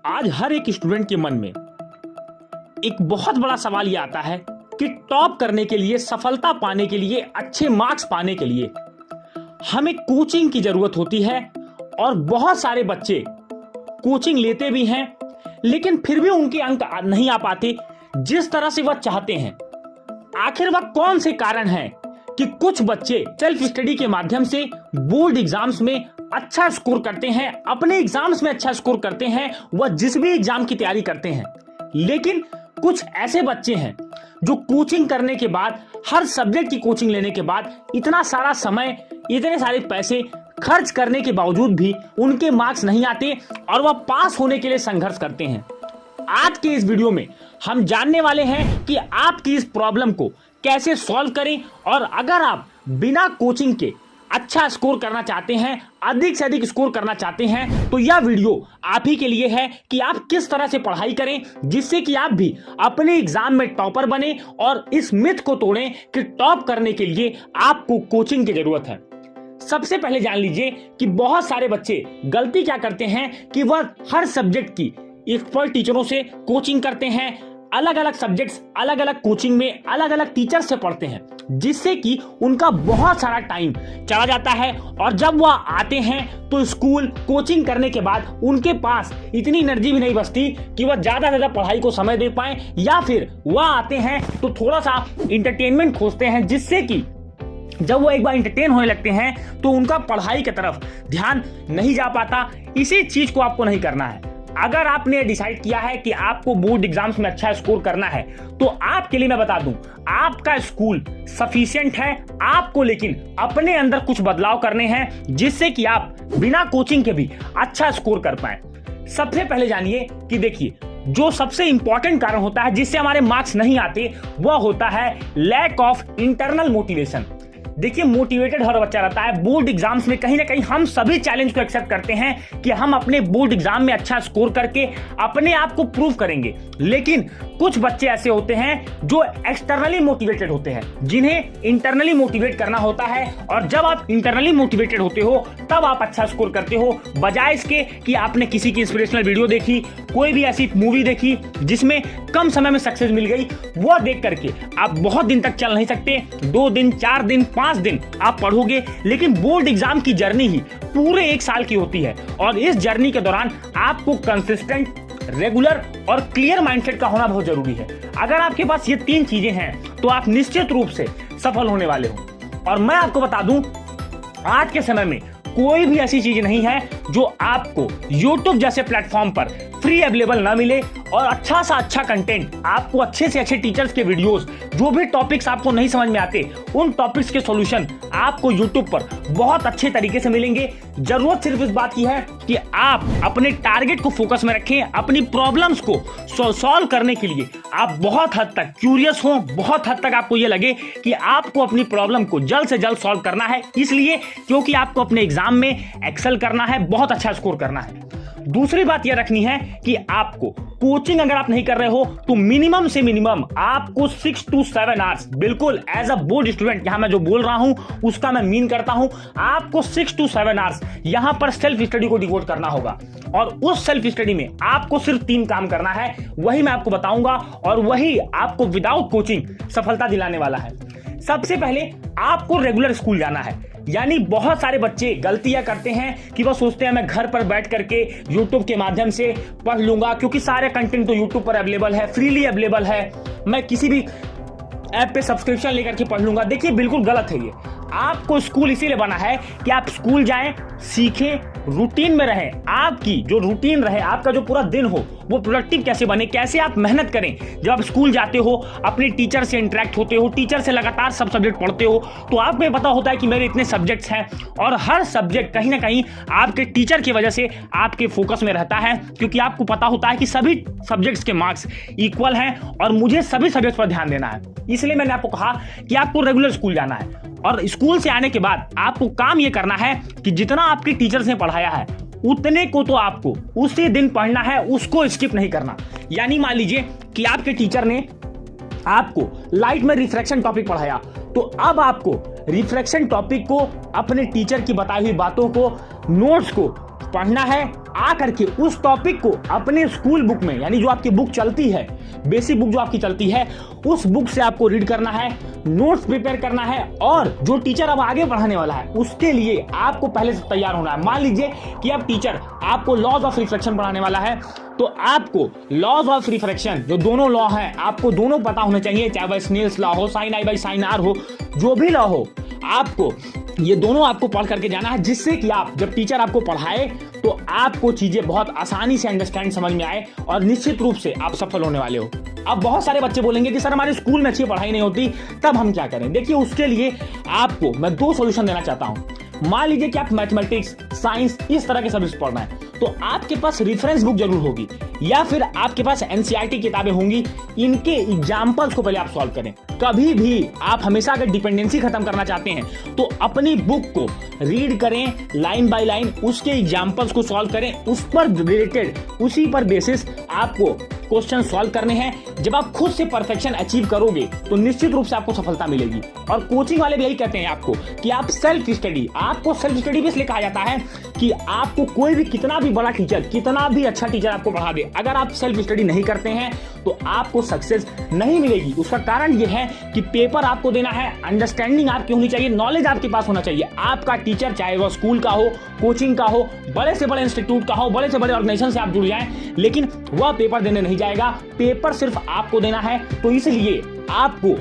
आज हर एक स्टूडेंट के मन में एक बहुत बड़ा सवाल ये आता है कि टॉप करने के लिए, सफलता पाने के लिए, अच्छे मार्क्स पाने के लिए हमें कोचिंग की जरूरत होती है। और बहुत सारे बच्चे कोचिंग लेते भी हैं, लेकिन फिर भी उनके अंक नहीं आ पाते जिस तरह से वह चाहते हैं। आखिर वह कौन से कारण हैं कि कुछ बच्चे सेल्फ स्टडी के माध्यम से बोर्ड एग्जाम्स में अच्छा स्कोर करते हैं, अपने एग्जाम्स में अच्छा स्कोर करते हैं, वह जिस भी एग्जाम की तैयारी करते हैं, लेकिन कुछ ऐसे बच्चे हैं जो कोचिंग करने के बाद, हर सब्जेक्ट की कोचिंग लेने के बाद, इतना सारा समय, इतने सारे पैसे खर्च करने के बावजूद भी उनके मार्क्स नहीं आते और वह पास होने के लिए संघर्ष करते हैं। आज के इस वीडियो में हम जानने वाले हैं कि आपकी इस प्रॉब्लम को कैसे सॉल्व करें, और अगर आप बिना कोचिंग के अच्छा स्कोर करना चाहते हैं, अधिक से अधिक स्कोर करना चाहते हैं, तो यह वीडियो आप ही के लिए है कि आप किस तरह से पढ़ाई करें जिससे कि आप भी अपने एग्जाम में टॉपर बने और इस मिथ को तोड़ें कि टॉप करने के लिए आपको कोचिंग की जरूरत है। सबसे पहले जान लीजिए कि बहुत सारे बच्चे गलती क्या करते हैं कि वह हर सब्जेक्ट की एक्सपर्ट टीचरों से कोचिंग करते हैं, अलग अलग सब्जेक्ट्स अलग अलग कोचिंग में अलग अलग टीचर से पढ़ते हैं, जिससे कि उनका बहुत सारा टाइम चला जाता है। और जब वह आते हैं तो स्कूल कोचिंग करने के बाद उनके पास इतनी एनर्जी भी नहीं बचती कि वह ज्यादा से ज्यादा पढ़ाई को समय दे पाए, या फिर वह आते हैं तो थोड़ा सा इंटरटेनमेंट खोजते हैं, जिससे कि जब वो एक बार एंटरटेन होने लगते हैं तो उनका पढ़ाई की तरफ ध्यान नहीं जा पाता। इसी चीज को आपको नहीं करना है। अगर आपने डिसाइड किया है कि आपको बोर्ड एग्जाम्स में अच्छा स्कोर करना है, तो आपके लिए मैं बता दूं, आपका स्कूल सफिशिएंट है। आपको लेकिन अपने अंदर कुछ बदलाव करने हैं जिससे कि आप बिना कोचिंग के भी अच्छा स्कोर कर पाए। सबसे पहले जानिए कि देखिए, जो सबसे इंपॉर्टेंट कारण होता है जिससे हमारे मार्क्स नहीं आते, वह होता है लैक ऑफ इंटरनल मोटिवेशन। देखिए, मोटिवेटेड हर बच्चा रहता है। बोर्ड एग्जाम्स में कहीं ना कहीं हम सभी चैलेंज को एक्सेप्ट करते हैं कि हम अपने बोर्ड एग्जाम में अच्छा स्कोर करके अपने आप को प्रूव करेंगे, लेकिन कुछ बच्चे ऐसे होते हैं जो एक्सटर्नली मोटिवेटेड होते हैं, जिन्हें इंटरनली मोटिवेट करना होता है। और जब आप इंटरनली मोटिवेटेड होते हो तब आप अच्छा स्कोर करते हो, बजाय इसके कि आपने किसी की इंस्पिरेशनल वीडियो देखी, कोई भी ऐसी मूवी देखी जिसमें कम समय में सक्सेस मिल गई, वह देख करके आप बहुत दिन तक चल नहीं सकते। 2 दिन, 4 दिन, 5 दिन आप पढ़ोगे, लेकिन बोर्ड एग्जाम की जर्नी ही पूरे 1 साल की होती है। और इस जर्नी के दौरान आपको कंसिस्टेंट, रेगुलर और क्लियर माइंडसेट का होना बहुत जरूरी है। अगर आपके पास ये 3 चीजें हैं तो आप निश्चित रूप से सफल होने वाले हो। और मैं आपको बता दूं, आज के समय में कोई भी ऐसी चीज नहीं है जो आपको YouTube जैसे प्लेटफॉर्म पर फ्री अवेलेबल ना मिले। और अच्छा सा अच्छा कंटेंट, आपको अच्छे से अच्छे टीचर्स के वीडियोस, जो भी टॉपिक्स आपको नहीं समझ में आते, उन टॉपिक्स के सॉल्यूशन आपको YouTube पर बहुत अच्छे तरीके से मिलेंगे। जरूरत सिर्फ इस बात की है कि आप अपने टारगेट को फोकस में रखें। अपनी प्रॉब्लम्स को सॉल्व करने के लिए आप बहुत हद तक क्यूरियस हो, बहुत हद तक आपको ये लगे कि आपको अपनी प्रॉब्लम को जल्द से जल्द सॉल्व करना है, इसलिए क्योंकि आपको अपने एग्जाम में एक्सेल करना है, बहुत अच्छा स्कोर करना है। दूसरी बात यह रखनी है कि आपको कोचिंग अगर आप नहीं कर रहे हो तो मिनिमम से मिनिमम आपको 6 to 7 आवर्स, बिल्कुल एज अ बोर्ड स्टूडेंट यहां मैं जो बोल रहा हूं उसका मैं मीन करता हूं, आपको 6 to 7 आवर्स यहां पर सेल्फ स्टडी को डिवोट करना होगा। और उस सेल्फ स्टडी में आपको सिर्फ 3 काम करना है, वही मैं आपको बताऊंगा, और वही आपको विदाउट कोचिंग सफलता दिलाने वाला है। सबसे पहले आपको रेगुलर स्कूल जाना है। यानी बहुत सारे बच्चे गलतियां करते हैं कि वह सोचते हैं मैं घर पर बैठ करके YouTube के माध्यम से पढ़ लूंगा, क्योंकि सारे कंटेंट तो YouTube पर अवेलेबल है, फ्रीली अवेलेबल है, मैं किसी भी ऐप पे सब्सक्रिप्शन लेकर के पढ़ लूंगा। देखिए, बिल्कुल गलत है ये। आपको स्कूल इसीलिए बना है कि आप स्कूल जाएं, सीखें, रूटीन में रहें। आपकी जो रूटीन रहे, आपका जो पूरा दिन हो वो प्रोडक्टिव कैसे बने, कैसे आप मेहनत करें। जब आप स्कूल जाते हो, अपने टीचर से इंटरेक्ट होते हो, टीचर से लगातार सब सब्जेक्ट पढ़ते हो, तो आपको पता होता है कि मेरे इतने सब्जेक्ट्स हैं, और हर सब्जेक्ट कहीं ना कहीं आपके टीचर की वजह से आपके फोकस में रहता है, क्योंकि आपको पता होता है कि सभी सब्जेक्ट्स के मार्क्स इक्वल हैं और मुझे सभी सब्जेक्ट्स पर ध्यान देना है। इसलिए मैंने आपको कहा कि आपको रेगुलर स्कूल जाना है, और स्कूल से आने के बाद आपको काम यह करना है कि जितना आपके टीचर्स ने पढ़ाया है उतने को तो आपको उसी दिन पढ़ना है, उसको स्किप नहीं करना। यानी मान लीजिए कि आपके टीचर ने आपको लाइट में रिफ्रैक्शन टॉपिक पढ़ाया, तो अब आपको रिफ्रैक्शन टॉपिक को, अपने टीचर की बताई हुई बातों को, नोट्स को पढ़ना है, आ करके उस टॉपिक को अपने स्कूल बुक में, यानी जो आपकी बुक चलती है, बेसिक बुक जो आपकी चलती है, उस बुक से आपको रीड करना है, नोट्स प्रिपेयर करना है, और जो टीचर अब आगे पढ़ाने वाला है उसके लिए आपको पहले से तैयार होना है। मान लीजिए कि अब टीचर आपको लॉज ऑफ रिफ्रैक्शन पढ़ाने वाला है, तो आपको लॉज ऑफ रिफ्रैक्शन जो दोनों लॉ हैं आपको दोनों पता होने चाहिए, चाहे वह स्नेल्स लॉ हो, sine i by sine r हो, जो भी लॉ हो, आपको ये दोनों आपको पढ़ करके जाना है, जिससे कि आप जब टीचर आपको पढ़ाए तो आपको चीजें बहुत आसानी से अंडरस्टैंड समझ में आए और निश्चित रूप से आप सफल होने वाले हो। अब बहुत सारे बच्चे बोलेंगे कि सर हमारे स्कूल में अच्छी पढ़ाई नहीं होती, तब हम क्या करें? देखिए, उसके लिए आपको मैं 2 सॉल्यूशन देना चाहता हूं। मान लीजिए कि आप मैथमेटिक्स, साइंस, इस तरह के सब्जेक्ट पढ़ना है, तो आपके पास रेफरेंस बुक जरूर होगी या फिर आपके पास एनसीईआरटी किताबें होंगी। इनके एग्जाम्पल्स को पहले आप सॉल्व करें। कभी भी आप हमेशा अगर डिपेंडेंसी खत्म करना चाहते हैं तो अपनी बुक को रीड करें लाइन बाय लाइन, उसके एग्जाम्पल्स को सॉल्व करें, उस पर रिलेटेड, उसी पर बेसिस आपको क्वेश्चन सॉल्व करने हैं। जब आप खुद से परफेक्शन अचीव करोगे तो निश्चित रूप से आपको सफलता मिलेगी। और कोचिंग वाले भी यही कहते हैं आपको कि आप सेल्फ स्टडी, आपको सेल्फ स्टडी भी इसलिए कहा जाता है कि आपको कोई भी कितना भी बड़ा टीचर, कितना भी अच्छा टीचर आपको पढ़ा दे, अगर आप सेल्फ स्टडी नहीं करते हैं तो आपको सक्सेस नहीं मिलेगी। उसका कारण यह है कि पेपर आपको देना है, अंडरस्टैंडिंग आपकी होनी चाहिए, नॉलेज आपके पास होना चाहिए। आपका टीचर चाहे वह स्कूल का हो, कोचिंग का हो, बड़े से बड़े इंस्टीट्यूट का हो, बड़े से बड़े ऑर्गेनाइजेशन से आप जुड़ जाएं, लेकिन वह पेपर देने नहीं जाएगा, पेपर सिर्फ आपको देना है। तो इसलिए आपको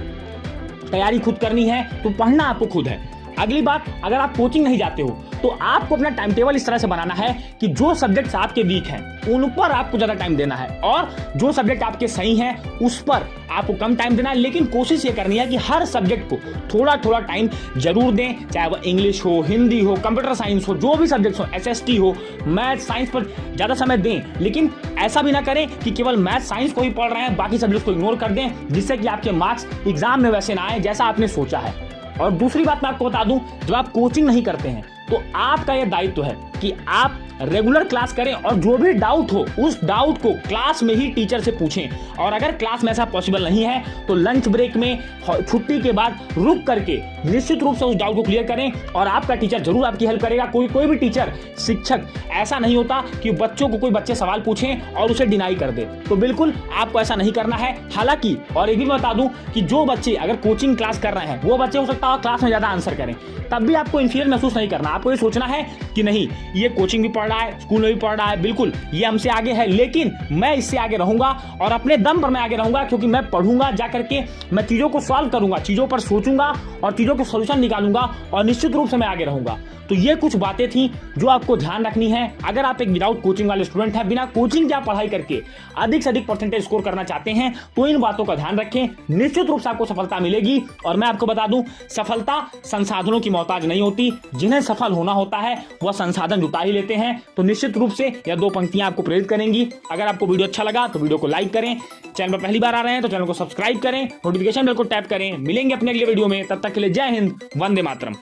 तैयारी खुद करनी है, तो पढ़ना आपको खुद है। अगली बात, अगर आप कोचिंग नहीं जाते हो तो आपको अपना टाइम टेबल इस तरह से बनाना है कि जो सब्जेक्ट्स आपके वीक हैं उन पर आपको ज्यादा टाइम देना है, और जो सब्जेक्ट आपके सही हैं उस पर आपको कम टाइम देना है। लेकिन कोशिश ये करनी है कि हर सब्जेक्ट को थोड़ा थोड़ा टाइम जरूर दें, चाहे वह इंग्लिश हो, हिंदी हो, कंप्यूटर साइंस हो, जो भी सब्जेक्ट्स हो, एसएसटी हो, मैथ साइंस पर ज्यादा समय दें। लेकिन ऐसा भी ना करें कि केवल मैथ साइंस को ही पढ़ रहे हैं, बाकी सब्जेक्ट्स को इग्नोर कर दें, जिससे कि आपके मार्क्स एग्जाम में वैसे ना आए जैसा आपने सोचा है। और दूसरी बात मैं आपको बता दूं, जब आप कोचिंग नहीं करते हैं तो आपका यह दायित्व है कि आप रेगुलर क्लास करें और जो भी डाउट हो उस डाउट को क्लास में ही टीचर से पूछें। और अगर क्लास में ऐसा पॉसिबल नहीं है तो लंच ब्रेक में, छुट्टी के बाद रुक करके निश्चित रूप से उस डाउट को क्लियर करें, और आपका टीचर जरूर आपकी हेल्प करेगा। कोई भी टीचर, शिक्षक ऐसा नहीं होता कि बच्चों को कोई बच्चे सवाल पूछें और उसे डिनाई कर दे, तो बिल्कुल आपको ऐसा नहीं करना है। हालांकि और ये भी बता दूं कि जो बच्चे अगर कोचिंग क्लास कर रहे हैं वो बच्चे हो सकता है क्लास में ज्यादा आंसर करें, तब भी आपको इंफीरियर महसूस नहीं करना। आपको ये सोचना है कि नहीं, ये कोचिंग भी पढ़ रहा है, स्कूल में भी पढ़ रहा है, बिल्कुल ये हमसे आगे है, लेकिन मैं इससे आगे रहूंगा और अपने दम पर मैं आगे रहूंगा, क्योंकि मैं पढ़ूंगा, जा करके मैं चीजों को सॉल्व करूंगा, चीजों पर सोचूंगा और चीजों के सॉल्यूशन निकालूंगा, और निश्चित रूप से मैं आगे रहूंगा। तो ये कुछ बातें थी जो आपको ध्यान रखनी है। अगर आप एक विदाउट कोचिंग वाले स्टूडेंट हैं, बिना कोचिंग के आप पढ़ाई करके अधिक से अधिक परसेंटेज स्कोर करना चाहते हैं, तो इन बातों का ध्यान रखें, निश्चित रूप से आपको सफलता मिलेगी। और मैं आपको बता दूं, सफलता संसाधनों की मोहताज नहीं होती, जिन्हें सफल होना होता है वह संसाधन जुटा ही लेते हैं। तो निश्चित रूप से यह 2 पंक्तियां आपको प्रेरित करेंगी। अगर आपको वीडियो अच्छा लगा तो वीडियो को लाइक करें, चैनल पर पहली बार आ रहे हैं तो चैनल को सब्सक्राइब करें, नोटिफिकेशन बेल को टैप करें। मिलेंगे अपने अगले वीडियो में, तब तक के लिए जय हिंद, वंदे मातरम।